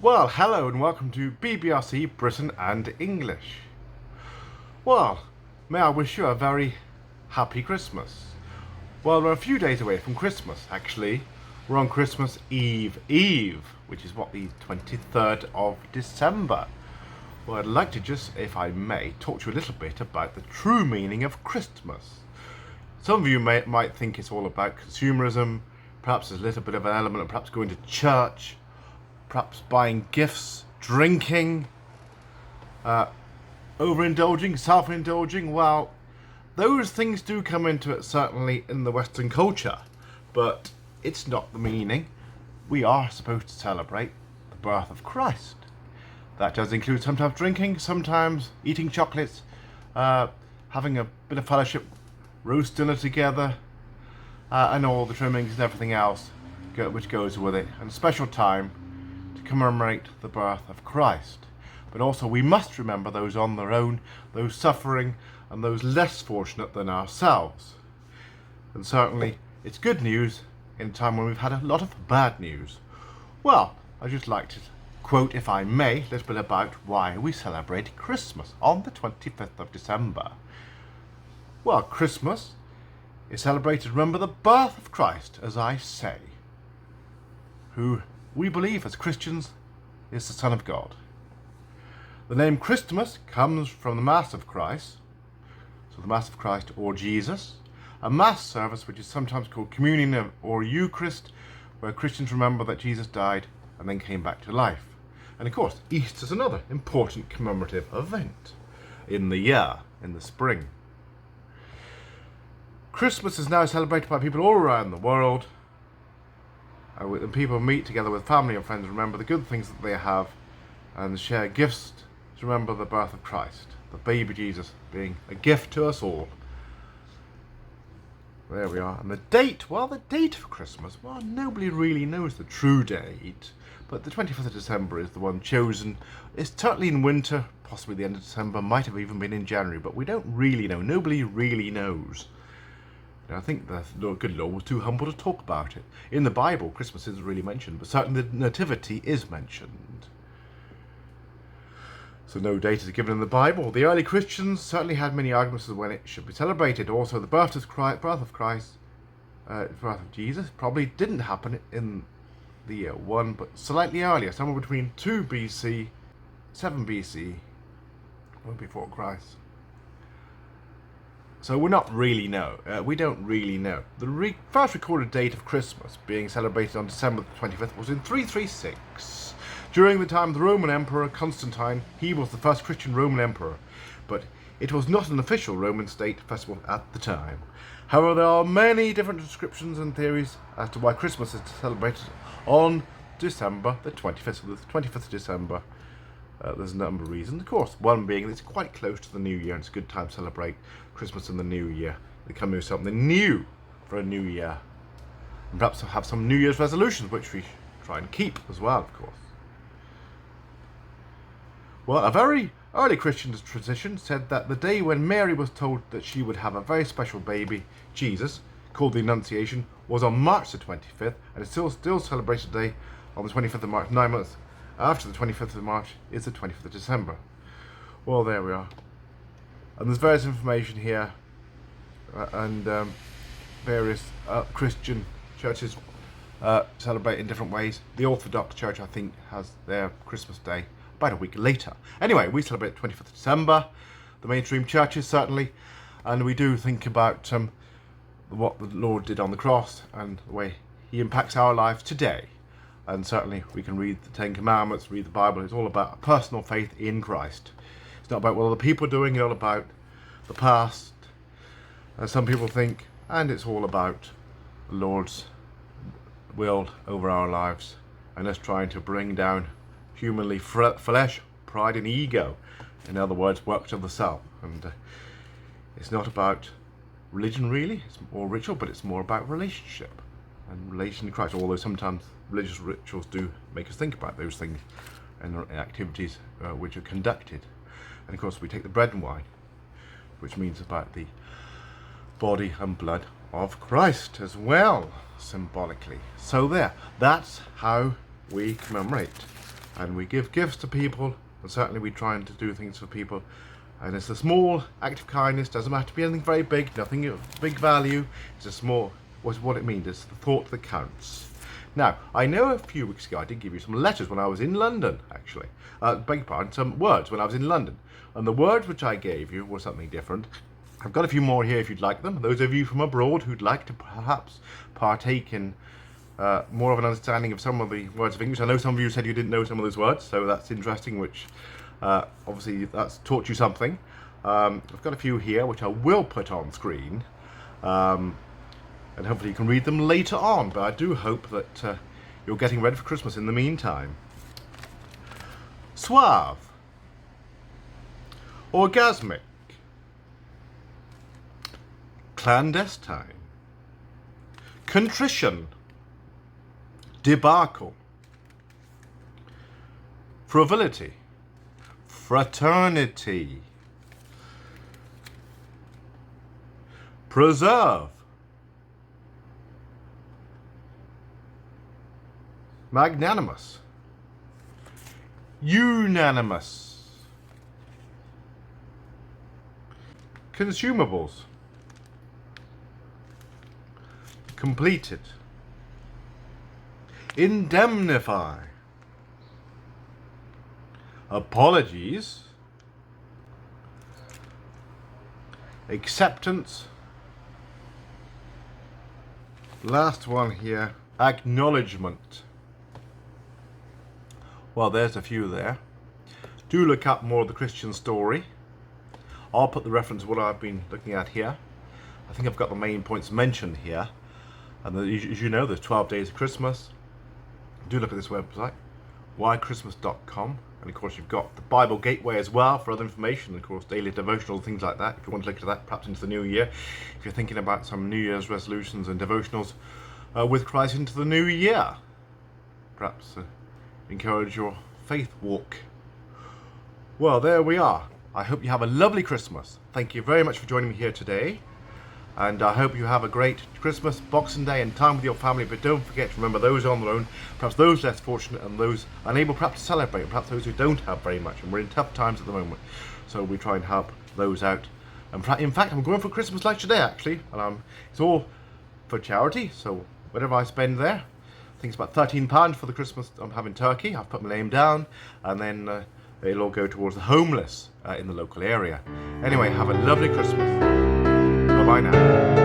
Well, hello and welcome to BBRC Britain and English. Well, may I wish you a very happy Christmas. Well, we're a few days away from Christmas, actually. We're on Christmas Eve, which is the 23rd of December. Well, I'd like to just, if I may, talk to you a little bit about the true meaning of Christmas. Some of you might think it's all about consumerism, perhaps there's a little bit of an element of perhaps going to church, perhaps buying gifts, drinking, overindulging, self-indulging. Well, those things do come into it, certainly in the Western culture, but it's not the meaning. We are supposed to celebrate the birth of Christ. That does include sometimes drinking, sometimes eating chocolates, having a bit of fellowship, roast dinner together, and all the trimmings and everything else which goes with it, and a special time to commemorate the birth of Christ. But also we must remember those on their own, those suffering, and those less fortunate than ourselves. And certainly it's good news in a time when we've had a lot of bad news. Well, I'd just like to quote, if I may, a little bit about why we celebrate Christmas on the 25th of December. Well, Christmas is celebrated to remember the birth of Christ, as I say, who we believe as Christians is the Son of God. The name Christmas comes from the Mass of Christ, so the Mass of Christ or Jesus, a Mass service which is sometimes called Communion or Eucharist, where Christians remember that Jesus died and then came back to life. And of course, Easter is another important commemorative event in the year, in the spring. Christmas is now celebrated by people all around the world, and people meet together with family and friends, remember the good things that they have, and share gifts to remember the birth of Christ, the baby Jesus being a gift to us all. There we are. And the date, well, the date of Christmas, well, nobody really knows the true date, but the 25th of December is the one chosen. It's certainly in winter, possibly the end of December, might have even been in January, but we don't really know. Nobody really knows. I think the good Lord was too humble to talk about it. In the Bible, Christmas isn't really mentioned, but certainly the Nativity is mentioned. So no date is given in the Bible. The early Christians certainly had many arguments as to when it should be celebrated. Also, the birth of Christ, birth of Jesus, probably didn't happen in the year 1, but slightly earlier, somewhere between 2 BC, 7 BC, or before Christ. So we don't really know. The first recorded date of Christmas being celebrated on December the 25th was in 336. During the time of the Roman Emperor Constantine. He was the first Christian Roman emperor, but it was not an official Roman state festival at the time. However, there are many different descriptions and theories as to why Christmas is celebrated on December the 25th. So the 25th of December, there's a number of reasons. Of course, one being that it's quite close to the New Year, and it's a good time to celebrate Christmas and the New Year. They come with something new for a new year. And perhaps have some New Year's resolutions, which we try and keep as well, of course. Well, a very early Christian tradition said that the day when Mary was told that she would have a very special baby, Jesus, called the Annunciation, was on March the 25th, and it's still celebrated today on the 25th of March. 9 months after the 25th of March is the 25th of December. Well, there we are. And there's various information here, and various Christian churches celebrate in different ways. The Orthodox Church, I think, has their Christmas Day about a week later. Anyway, we celebrate the 25th of December, the mainstream churches certainly, and we do think about what the Lord did on the cross and the way he impacts our lives today. And certainly we can read the Ten Commandments, read the Bible. It's all about personal faith in Christ. It's not about what other people are doing, it's all about the past, as some people think, and it's all about the Lord's will over our lives, and us trying to bring down humanly flesh, pride and ego. In other words, works of the self. And it's not about religion really, it's more ritual, but it's more about relationship and relation to Christ, although sometimes religious rituals do make us think about those things and activities which are conducted. And of course we take the bread and wine, which means about the body and blood of Christ as well, symbolically. So there, that's how we commemorate and we give gifts to people, and certainly we try to do things for people. And it's a small act of kindness. Doesn't have to be anything very big, nothing of big value. It's a small, what it means. It's the thought that counts. Now, I know a few weeks ago I did give you some letters when I was in London, actually. Beg your pardon, some words when I was in London. And the words which I gave you were something different. I've got a few more here if you'd like them. Those of you from abroad who'd like to perhaps partake in more of an understanding of some of the words of English. I know some of you said you didn't know some of those words, so that's interesting, which obviously that's taught you something. I've got a few here which I will put on screen, and hopefully you can read them later on, but I do hope that you're getting ready for Christmas in the meantime. Suave, orgasmic, clandestine, contrition, debacle, frivolity, fraternity, preserve, magnanimous, unanimous, consumables, completed, indemnify, apologies, acceptance, last one here, acknowledgement. Well, there's a few there. Do look up more of the Christian story. I'll put the reference of what I've been looking at here. I think I've got the main points mentioned here. And as you know, there's 12 days of Christmas. Do look at this website, whychristmas.com. And of course you've got the Bible Gateway as well for other information, of course daily devotional, things like that, if you want to look at that perhaps into the new year, if you're thinking about some New Year's resolutions and devotionals with Christ into the new year. Perhaps encourage your faith walk. Well, there we are. I hope you have a lovely Christmas. Thank you very much for joining me here today. And I hope you have a great Christmas, Boxing Day and time with your family. But don't forget to remember those on their own, perhaps those less fortunate and those unable perhaps to celebrate, perhaps those who don't have very much. And we're in tough times at the moment. So we try and help those out. And in fact, I'm going for Christmas lunch today actually. And it's all for charity. So whatever I spend there, I think it's about £13 for the Christmas I'm having turkey. I've put my name down. And then it'll all go towards the homeless in the local area. Anyway, have a lovely Christmas. Bye now.